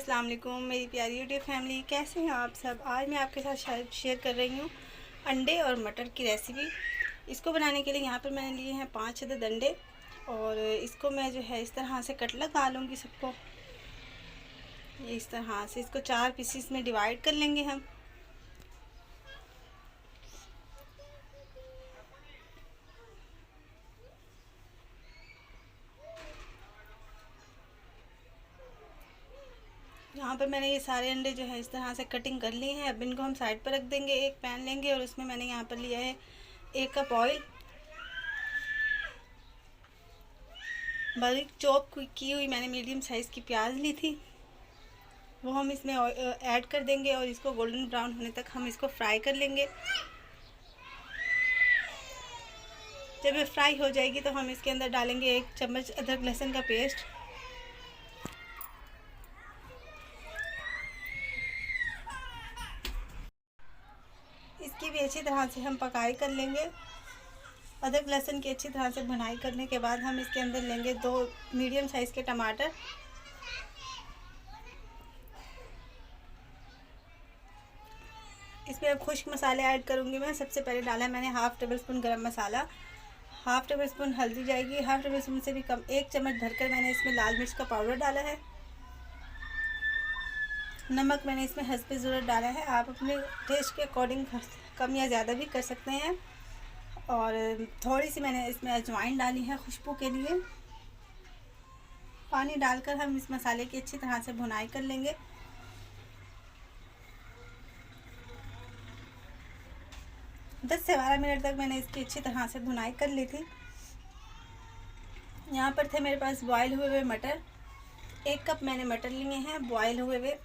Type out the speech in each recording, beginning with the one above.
अस्सलाम वालेकुम मेरी प्यारी यूट्यूब फैमिली, कैसे हैं आप सब। आज मैं आपके साथ शेयर कर रही हूँ अंडे और मटर की रेसिपी। इसको बनाने के लिए यहाँ पर मैंने लिए हैं 5 अदद अंडे और इसको मैं जो है इस तरह से कट लगा लूँगी सबको। ये इस तरह से इसको 4 पीसीस में डिवाइड कर लेंगे हम। यहाँ पर मैंने ये सारे अंडे जो है इस तरह से कटिंग कर लिए हैं। अब इनको हम साइड पर रख देंगे। एक पैन लेंगे और उसमें मैंने यहाँ पर लिया है 1 कप ऑयल। बारीक चॉप की हुई मैंने मीडियम साइज़ की प्याज ली थी, वो हम इसमें ऐड कर देंगे और इसको गोल्डन ब्राउन होने तक हम इसको फ्राई कर लेंगे। जब ये फ्राई हो जाएगी तो हम इसके अंदर डालेंगे 1 चम्मच अदरक लहसुन का पेस्ट। इसकी भी अच्छी तरह से हम पकाई कर लेंगे। अदरक लहसुन की अच्छी तरह से भुनाई करने के बाद हम इसके अंदर लेंगे 2 मीडियम साइज़ के टमाटर। इसमें अब खुश्क मसाले ऐड करूँगी मैं। सबसे पहले डाला है मैंने हाफ़ टेबल स्पून गरम मसाला, हाफ़ टेबल स्पून हल्दी जाएगी, हाफ़ टेबल स्पून से भी कम 1 चम्मच भरकर मैंने इसमें लाल मिर्च का पाउडर डाला है। नमक मैंने इसमें हस्बे ज़रूरत डाला है, आप अपने टेस्ट के अकॉर्डिंग कम या ज़्यादा भी कर सकते हैं। और थोड़ी सी मैंने इसमें अजवाइन डाली है खुशबू के लिए। पानी डालकर हम इस मसाले की अच्छी तरह से भुनाई कर लेंगे। दस से 12 मिनट तक मैंने इसकी अच्छी तरह से भुनाई कर ली थी। यहाँ पर थे मेरे पास बॉयल हुए हुए मटर। 1 कप मैंने मटर लिए हैं बॉयल हुए हुए।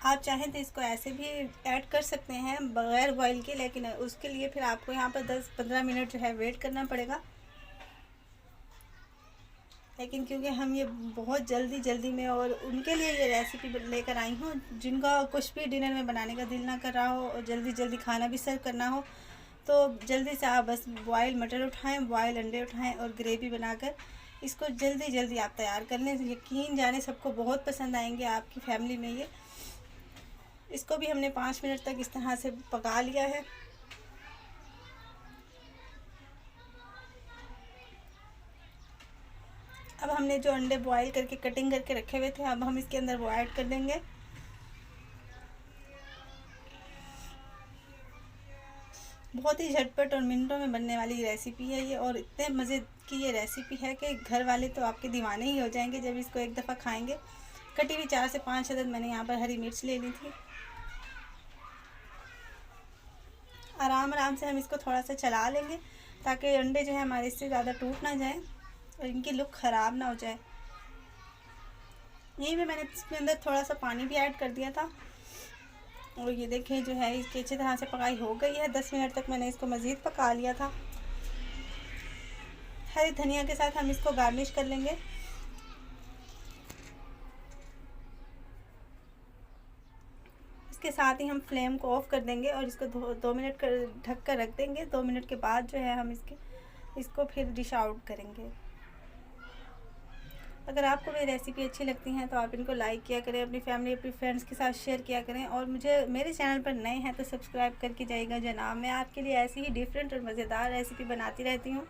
आप चाहें तो इसको ऐसे भी ऐड कर सकते हैं बग़ैर बॉयल के, लेकिन उसके लिए फिर आपको यहाँ पर 10-15 मिनट जो है वेट करना पड़ेगा। लेकिन क्योंकि हम ये बहुत जल्दी में और उनके लिए ये रेसिपी लेकर आई हूँ जिनका कुछ भी डिनर में बनाने का दिल ना कर रहा हो और जल्दी खाना भी सर्व करना हो, तो जल्दी से आप बस बॉयल मटर उठाएं, बॉयल अंडे उठाएं और ग्रेवी बनाकर इसको जल्दी आप तैयार कर लें। यकीन जाने सबको बहुत पसंद आएंगे आपकी फैमिली में ये। इसको भी हमने 5 मिनट तक इस तरह से पका लिया है। अब हमने जो अंडे बॉईल करके कटिंग करके रखे हुए थे, अब हम इसके अंदर वो ऐड कर देंगे। बहुत ही झटपट और मिनटों में बनने वाली रेसिपी है ये, और इतने मज़े की ये रेसिपी है कि घर वाले तो आपके दीवाने ही हो जाएंगे जब इसको एक दफ़ा खाएंगे। कटी हुई 4 से 5 अदद मैंने यहाँ पर हरी मिर्च ले ली थी। आराम से हम इसको थोड़ा सा चला लेंगे ताकि अंडे जो है हमारे इससे ज़्यादा टूट ना जाए और इनकी लुक ख़राब ना हो जाए। यहीं पे मैंने इसके अंदर थोड़ा सा पानी भी ऐड कर दिया था और ये देखें जो है इसकी अच्छी तरह से पकाई हो गई है। 10 मिनट तक मैंने इसको मज़ीद पका लिया था। हरी धनिया के साथ हम इसको गार्निश कर लेंगे। इसके साथ ही हम फ्लेम को ऑफ कर देंगे और इसको 2 मिनट कर ढक कर रख देंगे। 2 मिनट के बाद जो है हम इसको फिर डिश आउट करेंगे। अगर आपको मेरी रेसिपी अच्छी लगती हैं तो आप इनको लाइक किया करें, अपनी फैमिली अपने फ्रेंड्स के साथ शेयर किया करें और मेरे चैनल पर नए हैं तो सब्सक्राइब करके जाइएगा जनाब। मैं आपके लिए ऐसी ही डिफरेंट और मज़ेदार रेसिपी बनाती रहती हूँ।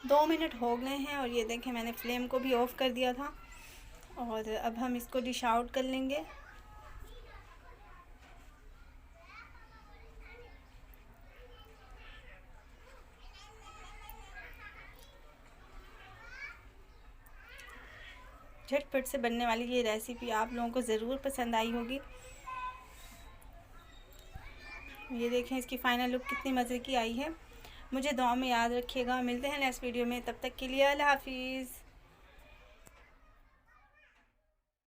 दो मिनट हो गए हैं और ये देखें मैंने फ्लेम को भी ऑफ़ कर दिया था और अब हम इसको डिश आउट कर लेंगे। झटपट से बनने वाली ये रेसिपी आप लोगों को ज़रूर पसंद आई होगी। ये देखें इसकी फ़ाइनल लुक कितनी मज़े की आई है। मुझे दुआ में याद रखिएगा। मिलते हैं नेक्स्ट वीडियो में, तब तक के लिए अल्लाह हाफिज़।